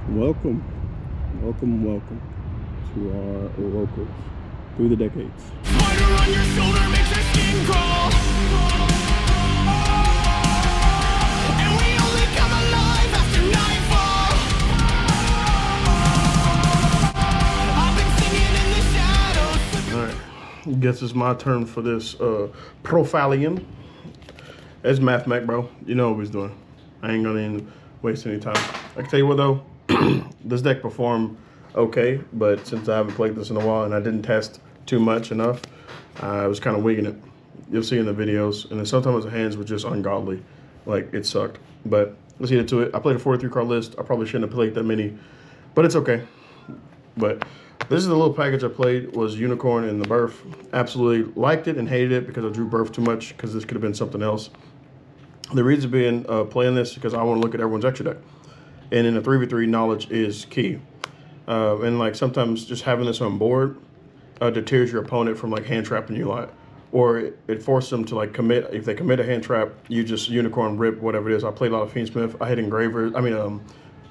Welcome to our locals through the decades. Spider on your shoulder makes your skin crawl. And we only come alive after nightfall. I've been singing in the shadows. Alright, guess it's my turn for this profiling. It's Mathmech, bro. You know what he's doing. I ain't gonna even waste any time. I can tell you what though, this deck performed okay, but since I haven't played this in a while and I didn't test too much enough, I was kind of wigging it. You'll see in the videos, and then sometimes the hands were just ungodly. Like, it sucked. But let's get into it. I played a 43 card list. I probably shouldn't have played that many, but it's okay. But this is the little package I played, was Unicorn and the Birth. Absolutely liked it and hated it because I drew Birth too much, because this could have been something else. The reason being playing this because I want to look at everyone's extra deck. And in a 3v3, knowledge is key. And like sometimes just having this on board deters your opponent from like hand trapping you a lot. Or it forces them to like commit. If they commit a hand trap, you just Unicorn, rip, whatever it is. I played a lot of Fiendsmith. I hit Engravers. I mean,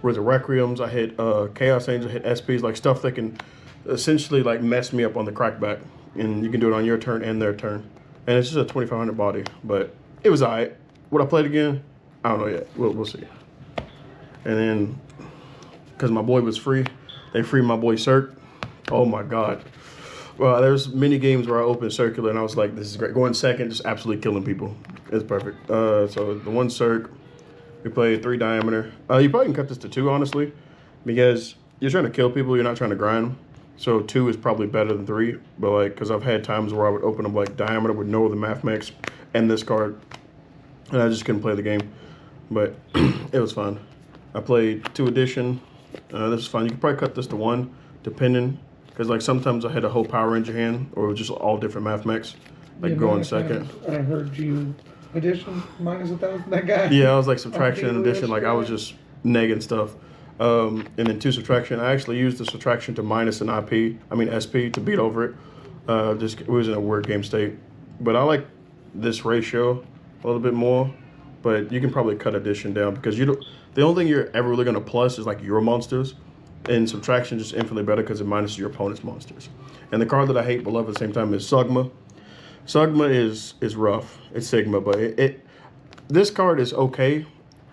was it Requiems? I hit Chaos Angel, I hit SPs, like stuff that can essentially like mess me up on the crackback. And you can do it on your turn and their turn. And it's just a 2500 body, but it was alright. Would I play it again? I don't know yet. We'll see. And then, because my boy was free, they freed my boy Cirque. Oh my God. Well, there's many games where I opened Circular and I was like, this is great. Going second, just absolutely killing people. It's perfect. So the one Cirque, we played 3 diameter. You probably can cut this to 2, honestly, because you're trying to kill people, you're not trying to grind. So 2 is probably better than 3, but like, because I've had times where I would open up like diameter with no other Mathmechs and this card, and I just couldn't play the game. But it was fun. I played 2 edition. This is fun. You could probably cut this to 1, depending, because like sometimes I had a whole Power Ranger hand, or it was just all different Mathmechs, like Yeah, going second. I heard you addition minus 1,000. That guy. Yeah, I was like subtraction and addition. Like I was just negging stuff. And then 2 subtraction. I actually used the subtraction to minus an IP. I mean SP to beat over it. Just it was in a weird game state. But I like this ratio a little bit more. But you can probably cut addition down because you don't. The only thing you're ever really gonna plus is like your monsters, and subtraction just infinitely better because it minuses your opponent's monsters. And the card that I hate but love at the same time is Sugma. Sugma is rough. It's Sigma, but this card is okay.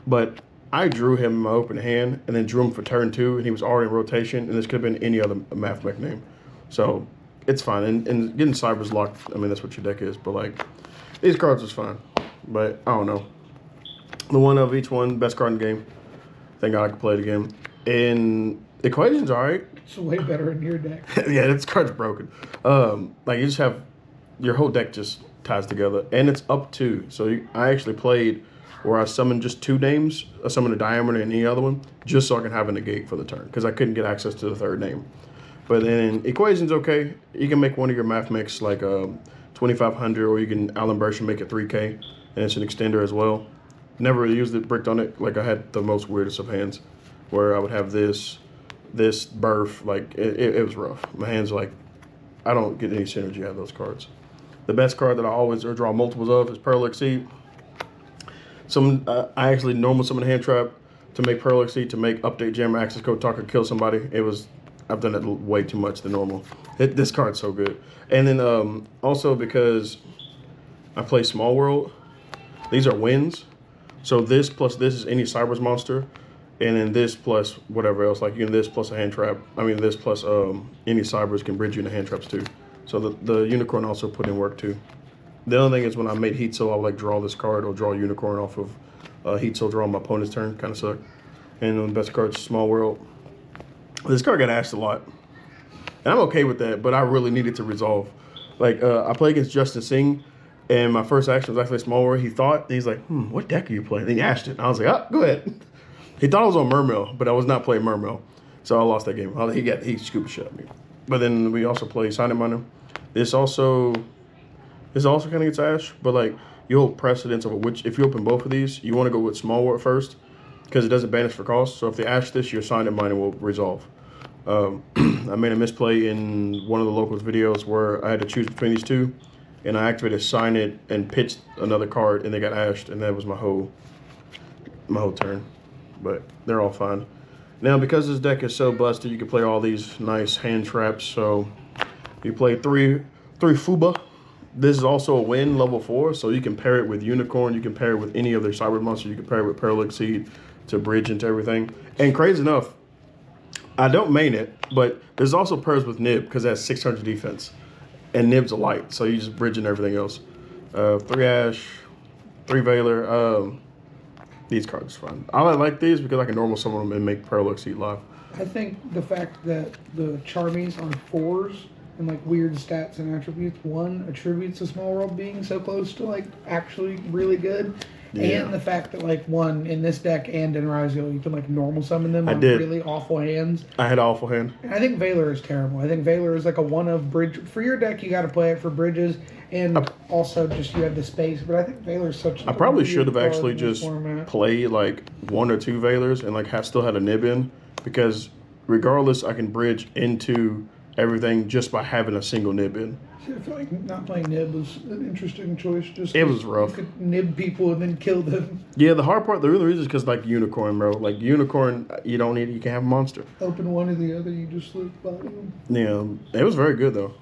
But I drew him in my open hand and then drew him for turn 2, and he was already in rotation. And this could have been any other Mathmech name, so it's fine. And getting Cyber's locked. I mean that's what your deck is. But like these cards was fine. But I don't know. The one of each one, best card in the game. Thank God I can play it again. And Equation's alright. It's way better in your deck. Yeah, this card's broken. Like you just have your whole deck just ties together, and it's up 2. So I actually played where I summoned just 2 names. I summoned a diameter and any other one, just so I can have a negate for the turn, because I couldn't get access to the 3rd name. But then Equation's okay. You can make one of your Mathmechs like 2,500, or you can Alan Bursch and make it 3K, and it's an extender as well. Never really used it, bricked on it. Like I had the most weirdest of hands where I would have this Birth, like it was rough. My hands like, I don't get any synergy out of those cards. The best card that I always draw multiples of is Pearl Exceed. I actually normal summon a hand trap to make Pearl Exceed to make update jammer access code talk and kill somebody. I've done it way too much than normal. This card's so good. And then also because I play Small World, these are wins. So this plus this is any Cyber's monster, and then this plus whatever else, like this plus a hand trap. I mean this plus any Cybers can bridge you into hand traps too. So the Unicorn also put in work too. The other thing is when I made Heat Soul, I would like draw this card or draw Unicorn off of Heat Soul, draw on my opponent's turn, kind of suck. And the best card's Small World. This card got asked a lot, and I'm okay with that, but I really needed to resolve. Like I play against Justin Singh. And my first action was actually Small World. He's like, what deck are you playing? And he asked it. And I was like, oh, go ahead. He thought I was on Mermail, but I was not playing Mermail. So I lost that game. He scooped shit at me. But then we also play Silent Miner. This also kind of gets ash, but like you hold precedence over which, if you open both of these, you want to go with Small World first because it doesn't banish for cost. So if they ash this, your Silent Miner will resolve. I made a misplay in one of the locals videos where I had to choose between these 2. And I activated Sign It and pitched another card, and they got ashed, and that was my whole turn. But they're all fine. Now, because this deck is so busted, you can play all these nice hand traps. So you play three Fuba. This is also a win, level 4, so you can pair it with Unicorn. You can pair it with any other cyber monster. You can pair it with Paralytic Seed to bridge into everything. And crazy enough, I don't main it, but there's also pairs with Nib because it has 600 defense. And Nib's a light, so you just bridge in everything else. 3 Ash, 3 Veiler. These cards are fun. I like these because I can normal summon them and make Paralytic Seed live. I think the fact that the Charmies on 4s and like weird stats and attributes, one attributes a small world being so close to like actually really good. Yeah. And the fact that like one in this deck and in Rizio, you can like normal summon them on really awful hands. I had an awful hand. And I think Veiler is terrible. I think Veiler is like a one of bridge for your deck. You got to play it for bridges and also just you have the space. But I think Veiler is such. I probably should have actually just played like 1 or 2 Veilers and like still had a Nib in, because regardless I can bridge into everything just by having a single Nib in. I feel like not playing Nib was an interesting choice. Just it was rough. You could Nib people and then kill them. Yeah, the hard part, the real reason is because like Unicorn, bro. Like Unicorn, you don't need. You can have a monster. Open one or the other, you just look body them. Yeah, it was very good though.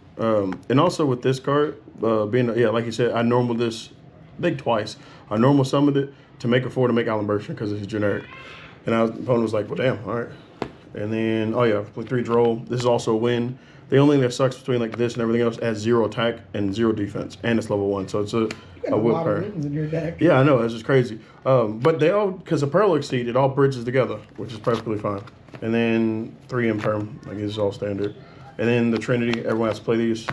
And also with this card, being like you said, I normal this, I think twice. I normal summoned it to make a 4 to make Alan Burstyn because it's generic. And the opponent was like, well, damn, all right. And then, oh yeah, play 3 Droll. This is also a win. The only thing that sucks between like this and everything else has 0 attack and 0 defense, and it's level 1, so it's a lot of wins in your deck. Yeah, I know, it's just crazy. But they all, because of Paralytic Seed, it all bridges together, which is perfectly fine. And then 3 Imperm, like this is all standard. And then the Trinity, everyone has to play these.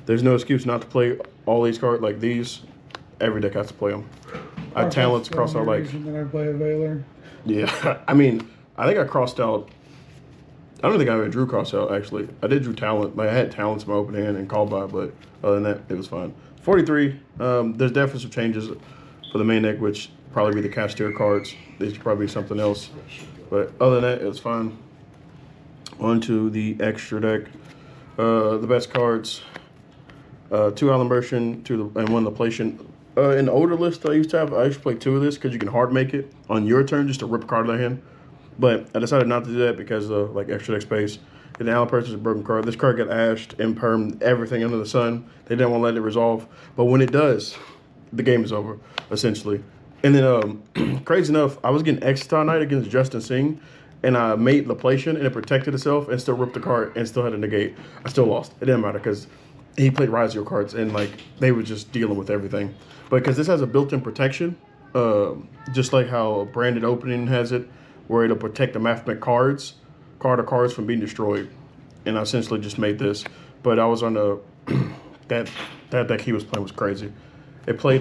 There's no excuse not to play all these cards like these. Every deck has to play them. I talents cross out like. Then I play a Veiler. Yeah, I mean, I think I crossed out. I don't think I ever drew cross out, actually. I did drew talent. Like, I had talents in my open hand and called by, but other than that, it was fine. 43, there's definitely some changes for the main deck, which probably be the Castier cards. These should probably be something else. But other than that, it was fine. On to the extra deck. The best cards. 2 Alan Burstyn, and 1 Laplacian. In the older list I used to have, I used to play 2 of this because you can hard make it on your turn just to rip a card out of hand. But I decided not to do that because of like extra deck space. And the Alan purchased a broken card. This card got ashed, imperm, everything under the sun. They didn't want to let it resolve. But when it does, the game is over, essentially. And then, crazy enough, I was getting Exile Knight against Justin Singh, and I made Laplacian, and it protected itself, and still ripped the card, and still had to negate. I still lost. It didn't matter, because he played Rizio cards, and like they were just dealing with everything. But because this has a built-in protection, just like how Branded Opening has it, where it'll protect the Mathmech cards from being destroyed. And I essentially just made this. But I was on the that deck he was playing was crazy. It played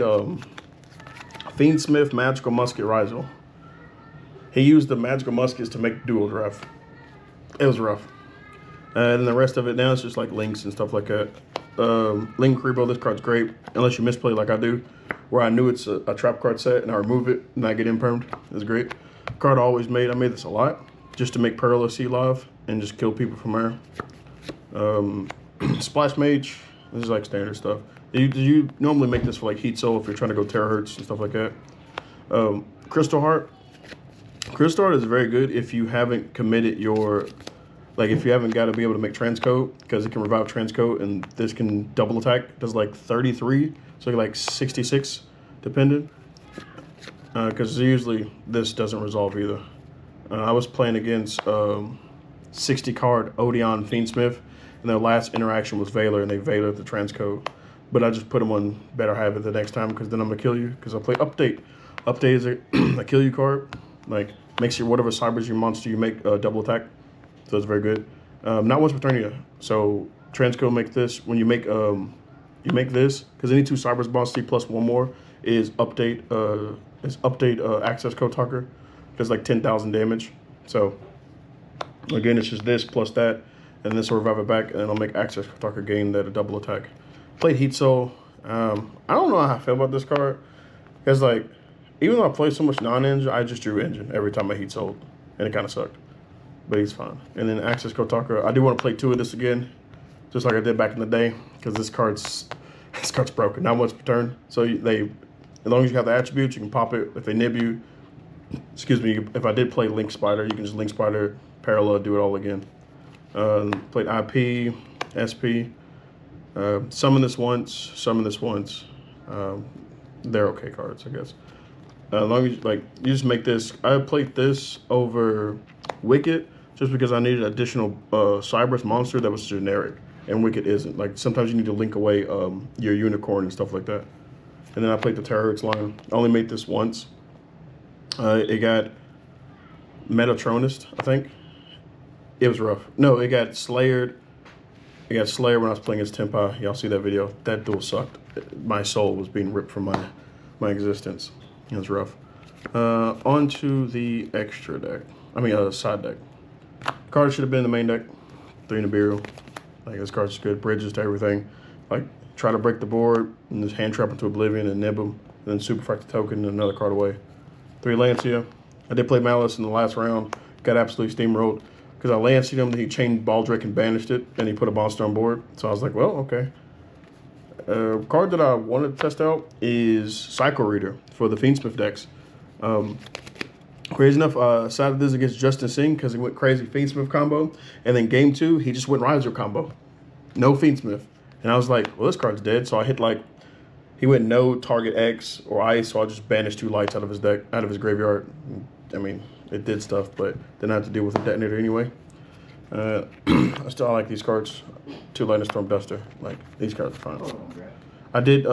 Fiendsmith, Magical Musket, Rizal. He used the Magical Muskets to make dual draft. It was rough. And the rest of it now it's just like links and stuff like that. Link Rebo, this card's great, unless you misplay like I do, where I knew it's a trap card set and I remove it and I get impermed. It's great. Card I always made. I made this a lot just to make Paralytic Seed live and just kill people from there. Splash Mage. This is like standard stuff. You normally make this for like Heat Soul if you're trying to go Terahertz and stuff like that. Crystal Heart. Crystal Heart is very good if you haven't committed your, like if you haven't got to be able to make Transcode, because it can revive Transcode and this can double attack. It does like 33, so like 66 depending. Because usually this doesn't resolve either. I was playing against 60 card Odeon Fiendsmith, and their last interaction was Veiler, and they Veiler the Transcode. But I just put them on Better Have It the next time, because then I'm going to kill you, because I play Update. Update is a kill you card. Like, makes your whatever cybers your monster you make double attack. So it's very good. Not once per turn either. So Transcode make this, when you make this, because any 2 cybers monster plus 1 more is Update. Access Code Talker. Does like 10,000 damage. So again, it's just this plus that, and this will revive it back, and then I'll make Access Code Talker gain that a double attack. Played Heat Soul. I don't know how I feel about this card, because like even though I play so much non-engine, I just drew engine every time I Heat Sold, and it kind of sucked. But he's fine. And then Access Code Talker. I do want to play 2 of this again, just like I did back in the day, because this card's broken. Not once per turn. So as long as you have the attributes, you can pop it. If they nib you, excuse me, if I did play Link Spider, you can just Link Spider, parallel, do it all again. Played IP, SP. Summon this once, summon this once. They're okay cards, I guess. As long as you just make this. I played this over Wicked just because I needed additional Cyberus monster that was generic, and Wicked isn't. Like sometimes you need to link away your unicorn and stuff like that. And then I played the Terrorix line. I only made this once. It got Metatronist, I think. It was rough. No, it got Slayered. It got Slayer when I was playing as Tempai. Y'all see that video? That duel sucked. My soul was being ripped from my existence. It was rough. On to the extra deck. I mean, side deck. Card should have been in the main deck. 3 Nibiru. Like, this card's good. Bridges to everything. Like, try to break the board and just hand trap into Oblivion and nib him. And then super fract the token and another card away. 3 Lancia. I did play Malice in the last round. Got absolutely steamrolled. Because I Lancied him, he chained Baldrick and banished it, and he put a monster on board. So I was like, well, okay. Card that I wanted to test out is Cycle Reader for the Fiendsmith decks. Crazy enough, I decided this against Justin Singh because he went crazy Fiendsmith combo. And then game 2, he just went Riser combo. No Fiendsmith. And I was like, well, this card's dead. So I hit he went no target X or ice, so I just banished 2 lights out of his deck, out of his graveyard. I mean, it did stuff, but didn't have to deal with a detonator anyway. I like these cards. 2 Lightning Storm Duster. Like, these cards are fine. I did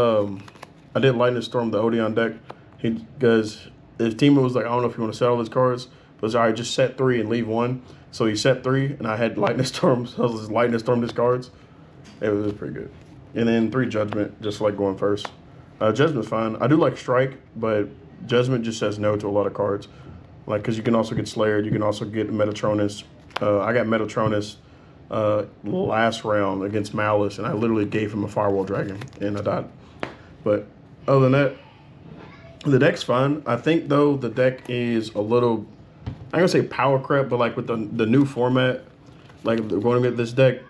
Lightning Storm the Odeon deck because his teammate was like, I don't know if you want to sell these cards, but it's all right, just set 3 and leave 1. So he set 3, and I had Lightning Storm, so I was just Lightning Storm these cards. It was pretty good. And then 3 Judgment, just like going first. Judgment's fine. I do like Strike, but Judgment just says no to a lot of cards. Like, because you can also get Slayered, you can also get Metatronus. I got Metatronus last round against Malice, and I literally gave him a Firewall Dragon, and I died. But other than that, the deck's fine. I think, though, the deck is a little, I'm going to say power crap, but, like, with the new format, like, if they're going to get this deck,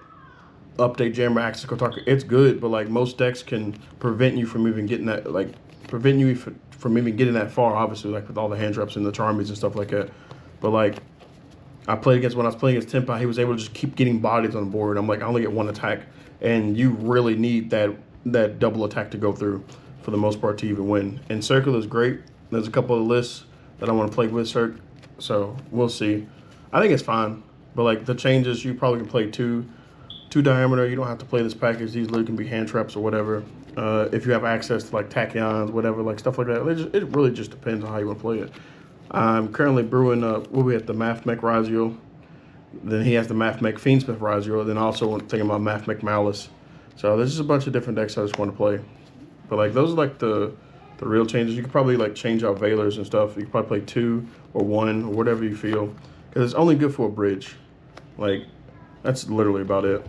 Update Jammer, Access Kotaku, it's good, but, like, most decks can prevent you from even getting that, like, prevent you from even getting that far, obviously, like with all the hand drops and the Charmies and stuff like that. But like, when I was playing against Tempai, he was able to just keep getting bodies on the board. I'm like, I only get 1 attack, and you really need that double attack to go through for the most part to even win. And Circle is great. There's a couple of lists that I want to play with Cirque, so we'll see. I think it's fine, but like the changes, you probably can play two diameter. You don't have to play this package. These literally can be hand traps or whatever. If you have access to like tachyons, whatever, like stuff like that. It really just depends on how you want to play it. I'm currently brewing we have the Mathmech Razio. Then he has the Mathmech Fiendsmith Razio. Then also thinking about Mathmech Malice. So there's just a bunch of different decks I just want to play. But like those are like the real changes. You could probably like change out Veilers and stuff. You could probably play 2 or 1 or whatever you feel. Because it's only good for a bridge. Like that's literally about it.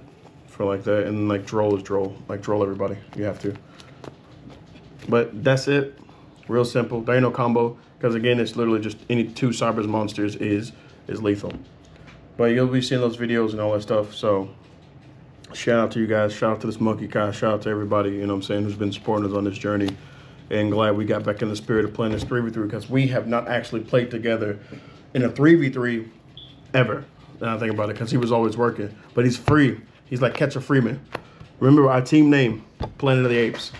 For like that, and like Droll is Droll. Like Droll everybody. You have to. But that's it. Real simple. There ain't no combo. Because again, it's literally just any 2 Cyberus monsters is lethal. But you'll be seeing those videos and all that stuff. So shout out to you guys. Shout out to this Monkey Kai. Shout out to everybody, you know what I'm saying, who's been supporting us on this journey. And glad we got back in the spirit of playing this 3v3 because we have not actually played together in a 3v3 ever. And I think about it because he was always working. But he's free. He's like Catcher Freeman. Remember our team name, Planet of the Apes.